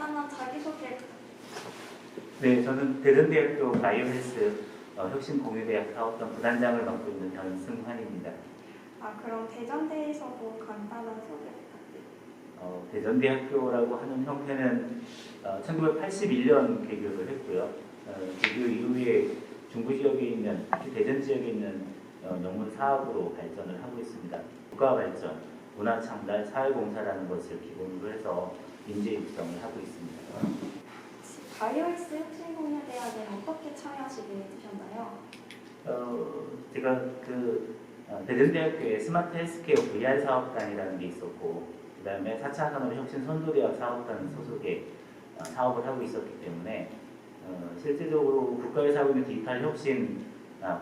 간단한 자기소개. 네, 저는 대전대학교 바이오헬스 혁신공유대학 사업단 부단장을 맡고 있는 변승환입니다. 그럼 대전대에서도 간단한 소개 부탁드립니다. 대전대학교라고 하는 형태는 1981년 개교를 했고요. 개교 이후에 중부 지역에 있는, 특히 대전 지역에 있는 영문 사업으로 발전을 하고 있습니다. 국가 발전, 문화 창달, 사회봉사라는 것을 기본으로 해서 인재 육성을 하고 있습니다. 바이오헬스 혁신공유대학에 어떻게 참여하시게 되셨나요? 제가 대전대학교에 스마트 헬스케어 VR 사업단이라는 게 있었고, 그 다음에 4차 산업혁신 선도대학 사업단 소속의 사업을 하고 있었기 때문에 실제적으로 국가에서 하고 있는 디지털 혁신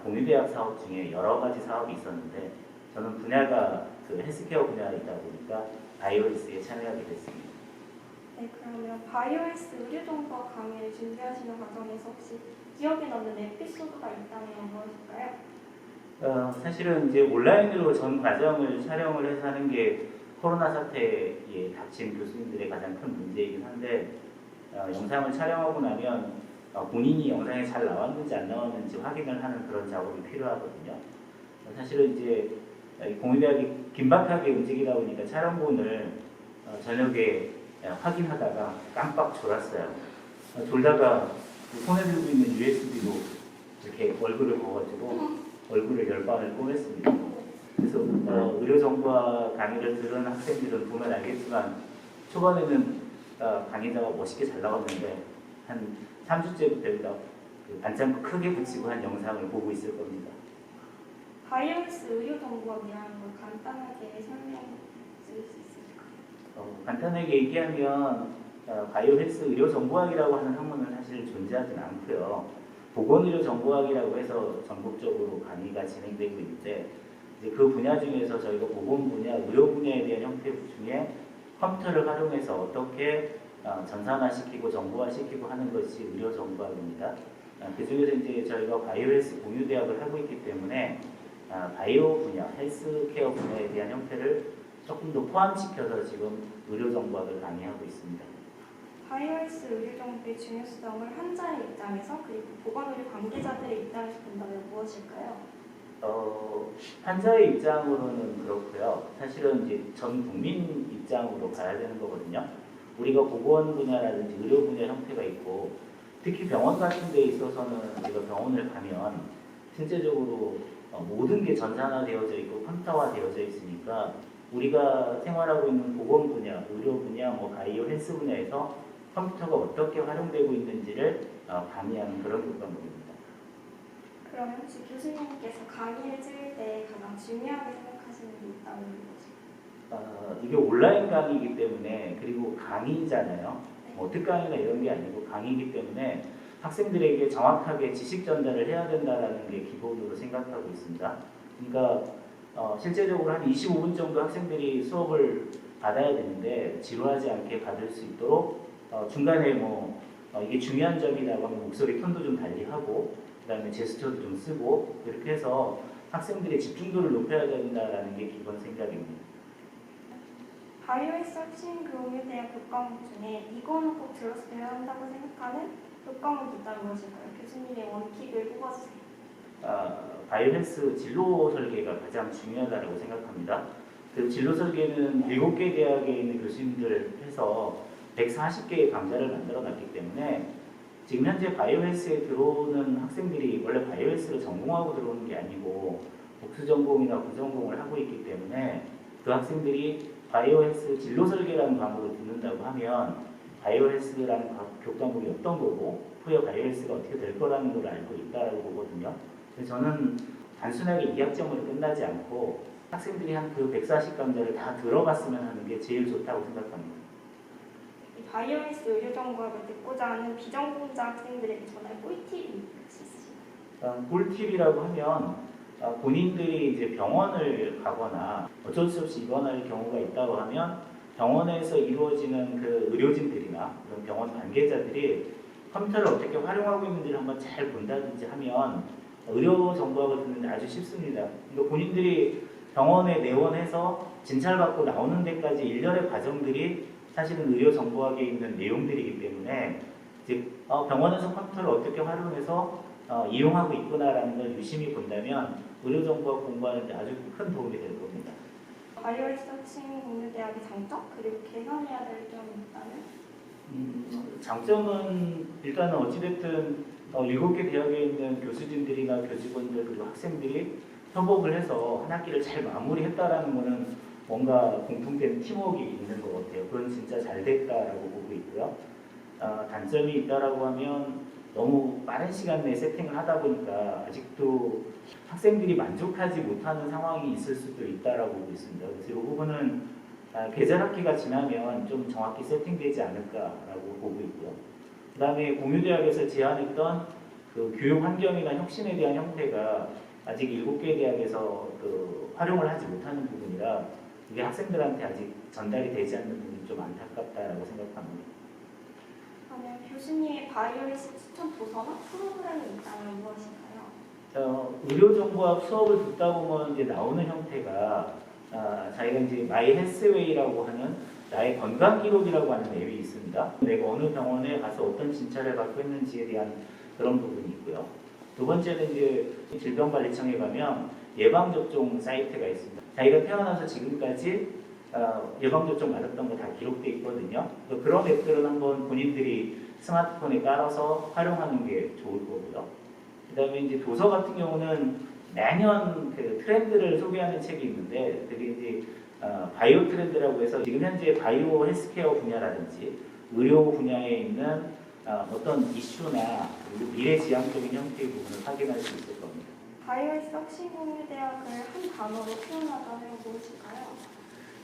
공유대학 사업 중에 여러 가지 사업이 있었는데 저는 분야가 그 헬스케어 분야이다 보니까 바이오헬스에 참여하게 됐습니다. 네, 그러면 바이오헬스 의료정보 강의를 준비하시는 과정에서 혹시 기억에 남는 에피소드가 있다면 무엇일까요? 사실은 이제 온라인으로 전 과정을 촬영을 해서 하는 게 코로나 사태에 닥친 교수님들의 가장 큰 문제이긴 한데 영상을 촬영하고 나면 본인이 영상에 잘 나왔는지 안 나왔는지 확인을 하는 그런 작업이 필요하거든요. 사실은 이제 공유대학이 긴박하게 움직이다 보니까 촬영본을 저녁에 확인하다가 깜빡 졸았어요. 졸다가 손에 들고 있는 USB로 이렇게 얼굴을 보가지고 얼굴을 열방을 꼬맸습니다. 그래서 의료정보와 강의를 들은 학생들은 보면 알겠지만 초반에는 강의자가 멋있게 잘 나왔는데 한 3주째부터 반창고 크게 붙이고 한 영상을 보고 있을 겁니다. 바이오헬스 의료정보학이라는 걸 간단하게 설명해 주실 수 있을까요? 간단하게 얘기하면 바이오헬스 의료정보학이라고 하는 학문은 사실 존재하지는 않고요. 보건의료정보학이라고 해서 전국적으로 강의가 진행되고 있는데 이제 그 분야 중에서 저희가 보건 분야, 의료 분야에 대한 형태 중에 컴퓨터를 활용해서 어떻게 전산화시키고 정보화시키고 하는 것이 의료정보학입니다. 그 중에서 이제 저희가 바이오헬스 공유대학을 하고 있기 때문에 바이오 분야, 헬스케어 분야에 대한 형태를 조금 더 포함시켜서 지금 의료정보학을 강의하고 있습니다. 바이오헬스 의료정보의 중요성을 환자의 입장에서 그리고 보건의료 관계자들의 입장에서 본다면 무엇일까요? 환자의 입장으로는 그렇고요. 사실은 이제 전 국민 입장으로 가야 되는 거거든요. 우리가 보건 분야라든지 의료 분야 형태가 있고 특히 병원 같은 데 있어서는 우리가 병원을 가면 실제적으로 모든 게 전산화되어져 있고 컴퓨터화되어져 있으니까 우리가 생활하고 있는 보건 분야, 의료 분야, 바이오 헬스 분야에서 컴퓨터가 어떻게 활용되고 있는지를 가미하는 그런 교과목입니다. 그러면 혹시 교수님께서 강의를 찍을 때 가장 중요하게 생각하시는 게 있다면 무엇일까요? 이게 온라인 강의이기 때문에 그리고 강의잖아요. 특강이나 이런 게 아니고 강의이기 때문에 학생들에게 정확하게 지식 전달을 해야 된다는 게 기본으로 생각하고 있습니다. 그러니까 실제적으로 한 25분 정도 학생들이 수업을 받아야 되는데 지루하지 않게 받을 수 있도록 중간에 이게 중요한 점이라고 하면 목소리 톤도 좀 달리하고 그 다음에 제스처도 좀 쓰고 이렇게 해서 학생들의 집중도를 높여야 된다는 게 기본 생각입니다. 바이오헬스 혁신공유대학 교과목 중에 이거는 꼭 들었어야 한다고 생각하는 교과목이 있다면 무엇일까요? 교수님의 원칙을 뽑아주세요. 바이오헬스 진로 설계가 가장 중요하다고 생각합니다. 그 진로 설계는 7개 대학에 있는 교수님들 해서 140개의 강좌를 만들어 놨기 때문에 지금 현재 바이오헬스에 들어오는 학생들이 원래 바이오헬스를 전공하고 들어오는 게 아니고 복수 전공이나 부전공을 하고 있기 때문에 그 학생들이 바이오헬스 진로 설계라는 과목을 듣는다고 하면 바이오헬스라는 교과목이 어떤 거고 후에 바이오헬스가 어떻게 될 거라는 걸 알고 있다고 보거든요. 그래서 저는 단순하게 2학점으로 끝나지 않고 학생들이 한 그 140강좌를 다 들어봤으면 하는 게 제일 좋다고 생각합니다. 바이오헬스 의료정보학을 듣고자 하는 비전공자 학생들에게 전할 꿀팁이 있으신가요? 꿀팁이라고 하면 본인들이 이제 병원을 가거나 어쩔 수 없이 입원할 경우가 있다고 하면 병원에서 이루어지는 그 의료진들이나 그런 병원 관계자들이 컴퓨터를 어떻게 활용하고 있는지를 한번 잘 본다든지 하면 의료정보학을 듣는데 아주 쉽습니다. 그러니까 본인들이 병원에 내원해서 진찰받고 나오는 데까지 일련의 과정들이 사실은 의료정보학에 있는 내용들이기 때문에 즉 병원에서 컴퓨터를 어떻게 활용해서 이용하고 있구나라는 걸 유심히 본다면 의료정보학 공부하는 데 아주 큰 도움이 될 겁니다. 바이오 리서칭 공유대학의 장점 그리고 개선해야 될 점이 있다면? 장점은 일단은 어찌됐든 7개 대학에 있는 교수진들이나 교직원들 그리고 학생들이 협업을 해서 한 학기를 잘 마무리했다라는 거는 뭔가 공통된 팀워크가 있는 것 같아요. 그건 진짜 잘 됐다라고 보고 있고요. 단점이 있다라고 하면 너무 빠른 시간 내에 세팅을 하다 보니까 아직도 학생들이 만족하지 못하는 상황이 있을 수도 있다라고 보고 있습니다. 그래서 이 부분은 계절 학기가 지나면 좀 정확히 세팅되지 않을까라고 보고 있고요. 그 다음에 공유대학에서 제안했던 그 교육 환경이나 혁신에 대한 형태가 아직 7개 대학에서 활용을 하지 못하는 부분이라 이게 학생들한테 아직 전달이 되지 않는 부분이 좀 안타깝다라고 생각합니다. 그러면 교수님의 바이오리스 추천 도서나 프로그램이 있다면 무엇인가요? 의료정보학 수업을 듣다 보면 이제 나오는 형태가 자기가 이제 마이 헬스웨이라고 하는 나의 건강 기록이라고 하는 앱이 있습니다. 내가 어느 병원에 가서 어떤 진찰을 받고 있는지에 대한 그런 부분이 있고요. 두 번째는 이제 질병관리청에 가면 예방접종 사이트가 있습니다. 자기가 태어나서 지금까지 예방접종 맞았던 거 다 기록돼 있거든요. 그런 앱들은 한번 본인들이 스마트폰에 깔아서 활용하는 게 좋을 거고요. 그 다음에 이제 도서 같은 경우는 매년 그 트렌드를 소개하는 책이 있는데 그게 이제 바이오 트렌드라고 해서 지금 현재 바이오 헬스케어 분야라든지 의료 분야에 있는 어떤 이슈나 미래지향적인 형태의 부분을 확인할 수 있을 겁니다. 바이오리스 혁신공유대학을 한 단어로 표현하자면 무엇일까요?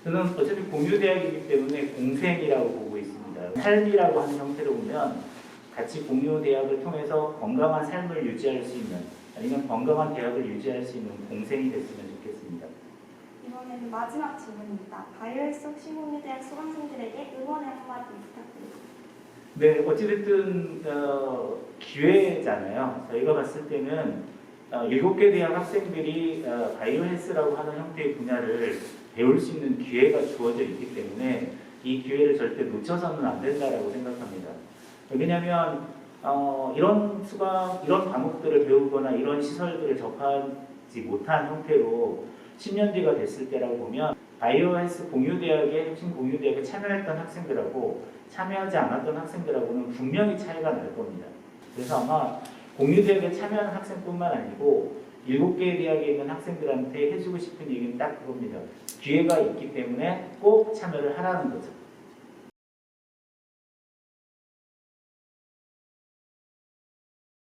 저는 어차피 공유대학이기 때문에 공생이라고 보고 있습니다. 삶이라고 하는 형태로 보면 같이 공유대학을 통해서 건강한 삶을 유지할 수 있는 아니면 건강한 대학을 유지할 수 있는 공생이 됐으면 좋겠습니다. 이번에는 마지막 질문입니다. 바이오리스 혁신공유대학 수강생들에게 응원의 한마디 부탁드립니다. 네, 어찌됐든 기회잖아요. 저희가 봤을 때는 7개 대학 학생들이 바이오 헬스라고 하는 형태의 분야를 배울 수 있는 기회가 주어져 있기 때문에 이 기회를 절대 놓쳐서는 안 된다라고 생각합니다. 왜냐하면 이런 과목들을 배우거나 이런 시설들을 접하지 못한 형태로 10년 뒤가 됐을 때라고 보면 바이오 헬스 공유대학에 혁신 공유대학에 참여했던 학생들하고 참여하지 않았던 학생들하고는 분명히 차이가 날 겁니다. 그래서 아마 공유대학에 참여하는 학생뿐만 아니고 7개의 대학에 있는 학생들한테 해주고 싶은 얘기는 딱 그겁니다. 기회가 있기 때문에 꼭 참여를 하라는 거죠.